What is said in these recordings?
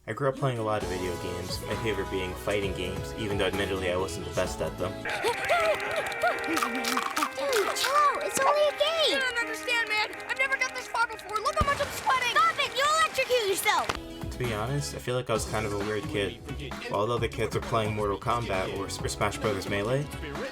I grew up playing a lot of video games, my favorite being fighting games, even though admittedly I wasn't the best at them. Dude, chill out, it's only a game! You don't understand, man! I've never got this far before, look how much I'm sweating! Stop it, you'll electrocute yourself! To be honest, I feel like I was kind of a weird kid. While the other kids were playing Mortal Kombat or Super Smash Bros. Melee,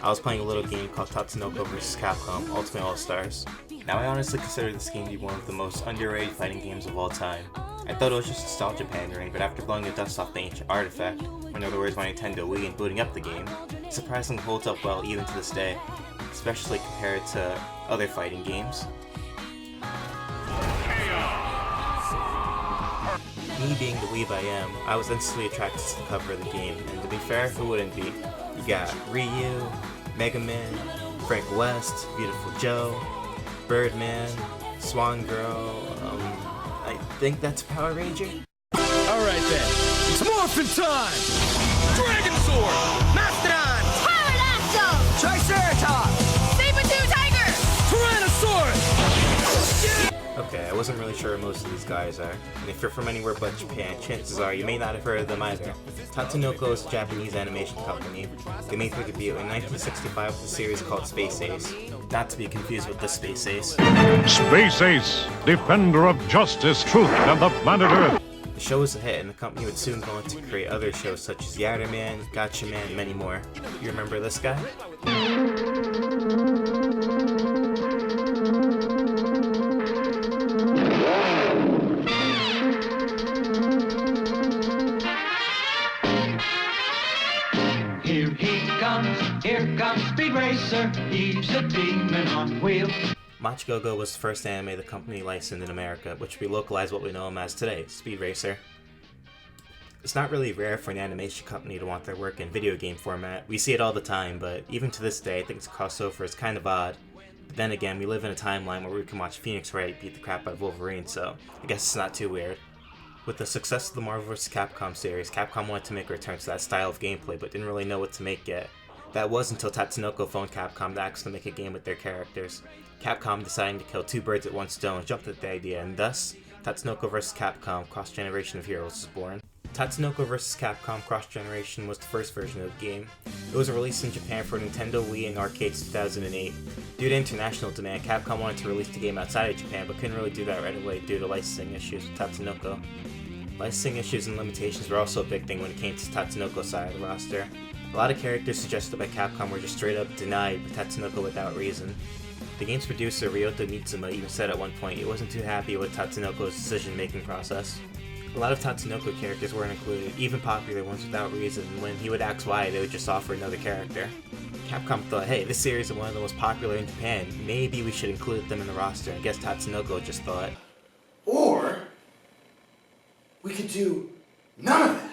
I was playing a little game called Tatsunoko vs. Capcom Ultimate All-Stars. Now I honestly consider this game to be one of the most underrated fighting games of all time. I thought it was just nostalgia pandering, but after blowing the dust off the ancient artifact, in other words my Nintendo Wii, and booting up the game, it surprisingly holds up well even to this day, especially compared to other fighting games. Me being the weeb I am, I was instantly attracted to the cover of the game, and to be fair, who wouldn't be? You got Ryu, Mega Man, Frank West, Beautiful Joe, Birdman, Swan Girl, I think that's Power Ranger? Alright then, it's morphin' time! Dragon Sword! Mastodon! Pterodactyl! Triceratops! Saber-tooth tiger! Tyrannosaurus! Okay, I wasn't really sure who most of these guys are, and if you're from anywhere but Japan, chances are you may not have heard of them either. Tatsunoko is a Japanese animation company. They made their debut in 1965 with a series called Space Ace, not to be confused with the Space Ace. Space Ace, defender of justice, truth, and the planet Earth. The show was a hit, and the company would soon go on to create other shows such as Yatterman, Gatchaman, and many more. You remember this guy? Here comes Speed Racer, he's a demon on wheels. Go was the first anime the company licensed in America, which we localized what we know him as today, Speed Racer. It's not really rare for an animation company to want their work in video game format. We see it all the time, but even to this day I think the crossover is kind of odd. But then again, we live in a timeline where we can watch Phoenix Wright beat the crap out of Wolverine, so I guess it's not too weird. With the success of the Marvel vs. Capcom series, Capcom wanted to make a return to that style of gameplay, but didn't really know what to make yet. That was until Tatsunoko phoned Capcom to ask them to make a game with their characters. Capcom, deciding to kill two birds at one stone, jumped at the idea, and thus, Tatsunoko vs. Capcom Cross Generation of Heroes was born. Tatsunoko vs. Capcom Cross Generation was the first version of the game. It was released in Japan for Nintendo Wii and arcades in 2008. Due to international demand, Capcom wanted to release the game outside of Japan, but couldn't really do that right away due to licensing issues with Tatsunoko. Licensing issues and limitations were also a big thing when it came to Tatsunoko's side of the roster. A lot of characters suggested by Capcom were just straight up denied by Tatsunoko without reason. The game's producer Ryota Mitsuma even said at one point he wasn't too happy with Tatsunoko's decision-making process. A lot of Tatsunoko characters weren't included, even popular ones without reason, and when he would ask why, they would just offer another character. Capcom thought, hey, this series is one of the most popular in Japan, maybe we should include them in the roster. I guess Tatsunoko just thought. Or we could do none of that.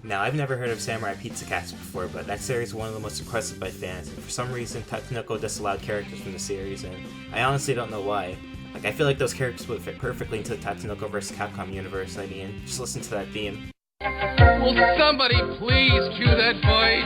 Now, I've never heard of Samurai Pizza Cats before, but that series is one of the most requested by fans, and for some reason, Tatsunoko disallowed characters from the series, and I honestly don't know why. Like, I feel like those characters would fit perfectly into the Tatsunoko vs. Capcom universe. I mean, just listen to that theme. Will somebody please cue that fight?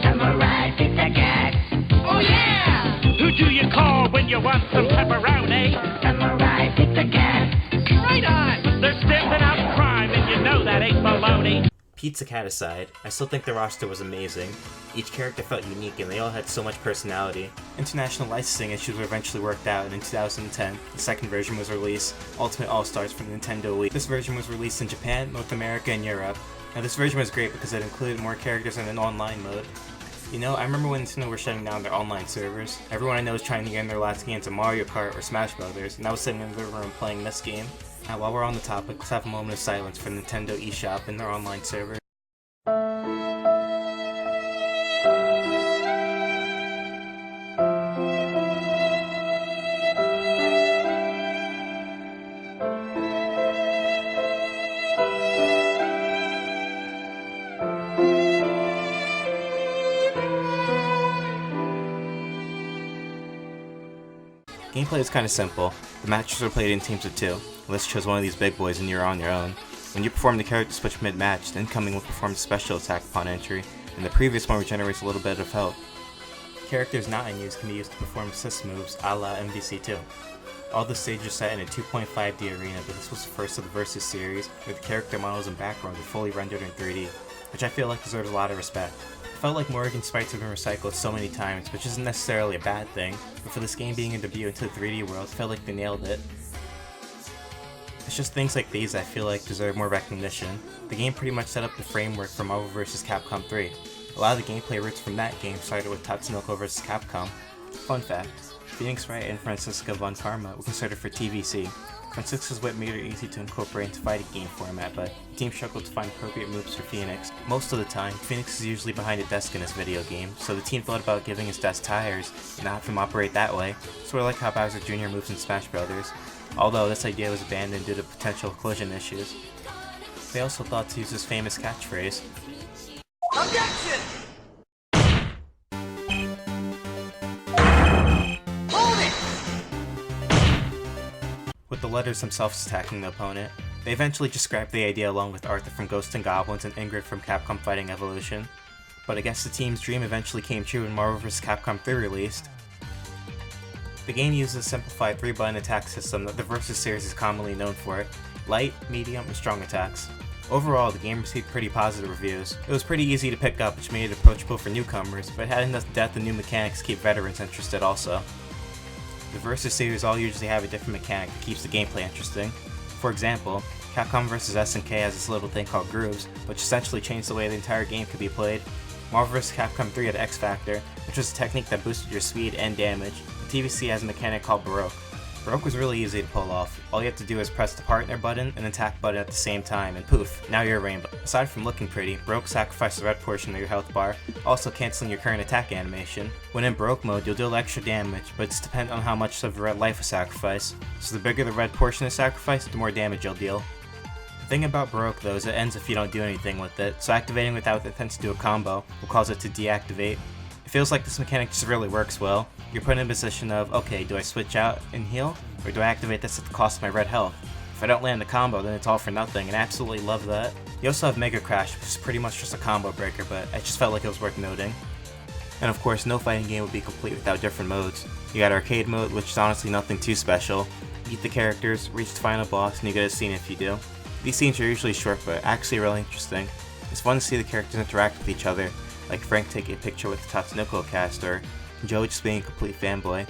Samurai Pizza Cat. Oh yeah! Who do you call when you want some pepperoni? Samurai Pizza Cat. Right on! They're stamping out crime and you know that ain't baloney. Pizza Cat aside, I still think the roster was amazing. Each character felt unique and they all had so much personality. International licensing issues were eventually worked out, and in 2010, the second version was released, Ultimate All-Stars for the Nintendo Wii. This version was released in Japan, North America, and Europe. Now this version was great because it included more characters in an online mode. You know, I remember when Nintendo were shutting down their online servers. Everyone I know was trying to get in their last games of Mario Kart or Smash Brothers, and I was sitting in the room playing this game. Now while we're on the topic, let's have a moment of silence for Nintendo eShop and their online server. Gameplay is kind of simple. The matches are played in teams of 2. Let's choose one of these big boys and you're on your own. When you perform the character switch mid-match, the incoming will perform a special attack upon entry, and the previous one regenerates a little bit of health. Characters not in use can be used to perform assist moves a la MVC2. All the stages are set in a 2.5D arena, but this was the first of the Versus series, where the character models and backgrounds were fully rendered in 3D, which I feel like deserves a lot of respect. It felt like Morrigan sprites have been recycled so many times, which isn't necessarily a bad thing, but for this game being a debut into the 3D world, it felt like they nailed it. It's just things like these I feel like deserve more recognition. The game pretty much set up the framework for Marvel vs. Capcom 3. A lot of the gameplay roots from that game started with Tatsunoko vs. Capcom. Fun fact, Phoenix Wright and Franziska von Karma were considered for TVC. Franziska's whip made her easy to incorporate into fighting game format, but the team struggled to find appropriate moves for Phoenix. Most of the time, Phoenix is usually behind a desk in this video game, so the team thought about giving his desk tires and not have him operate that way, sort of like how Bowser Jr. moves in Smash Bros. Although this idea was abandoned due to potential collision issues. They also thought to use his famous catchphrase, Objection! with the letters themselves attacking the opponent. They eventually just scrapped the idea along with Arthur from Ghosts and Goblins and Ingrid from Capcom Fighting Evolution. But I guess the team's dream eventually came true when Marvel vs. Capcom 3 released. The game uses a simplified 3-button attack system that the Versus series is commonly known for: light, medium, and strong attacks. Overall, the game received pretty positive reviews. It was pretty easy to pick up, which made it approachable for newcomers, but it had enough depth and new mechanics to keep veterans interested also. The Versus series all usually have a different mechanic that keeps the gameplay interesting. For example, Capcom vs. SNK has this little thing called grooves, which essentially changed the way the entire game could be played. Marvel vs. Capcom 3 had X Factor, which was a technique that boosted your speed and damage. TVC has a mechanic called Baroque. Baroque was really easy to pull off. All you have to do is press the partner button and attack button at the same time, and poof, now you're a rainbow. Aside from looking pretty, Baroque sacrifices the red portion of your health bar, also cancelling your current attack animation. When in Baroque mode, you'll deal extra damage, but it's dependent on how much of the red life is sacrificed. So the bigger the red portion is sacrificed, the more damage you'll deal. The thing about Baroque though is it ends if you don't do anything with it, so activating without the intent to do a combo will cause it to deactivate. It feels like this mechanic just really works well. You're put in a position of, okay, do I switch out and heal, or do I activate this at the cost of my red health? If I don't land the combo, then it's all for nothing, and I absolutely love that. You also have Mega Crash, which is pretty much just a combo breaker, but I just felt like it was worth noting. And of course, no fighting game would be complete without different modes. You got arcade mode, which is honestly nothing too special. Beat the characters, reach the final boss, and you get a scene if you do. These scenes are usually short, but actually really interesting. It's fun to see the characters interact with each other, like Frank taking a picture with the Tatsunoko cast, or Joe just being a complete fanboy.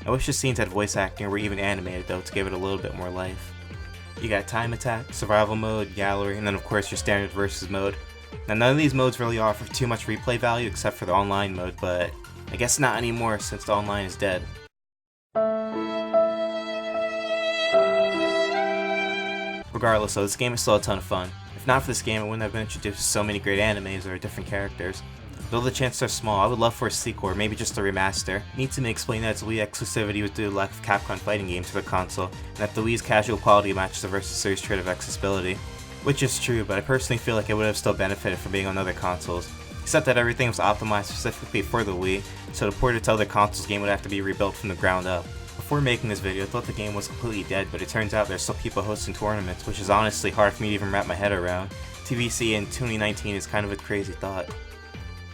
I wish the scenes had voice acting or were even animated though to give it a little bit more life. You got time attack, survival mode, gallery, and then of course your standard versus mode. Now none of these modes really offer too much replay value except for the online mode, but I guess not anymore since the online is dead. Regardless though, this game is still a ton of fun. If not for this game, I wouldn't have been introduced to so many great animes or different characters. Though the chances are small, I would love for a sequel or maybe just a remaster. Need to explain that its Wii exclusivity was due to the lack of Capcom fighting games for the console, and that the Wii's casual quality matches the Versus series trait of accessibility. Which is true, but I personally feel like it would have still benefited from being on other consoles. Except that everything was optimized specifically for the Wii, so to port it to other consoles, the game would have to be rebuilt from the ground up. Before making this video, I thought the game was completely dead, but it turns out there's still people hosting tournaments, which is honestly hard for me to even wrap my head around. TVC in 2019 is kind of a crazy thought.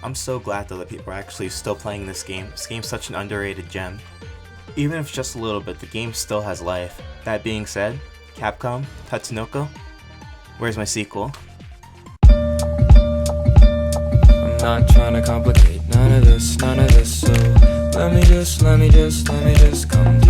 I'm so glad though that people are actually still playing this game. This game's such an underrated gem. Even if it's just a little bit, the game still has life. That being said, Capcom, Tatsunoko, where's my sequel? I'm not trying to complicate none of this, so let me just come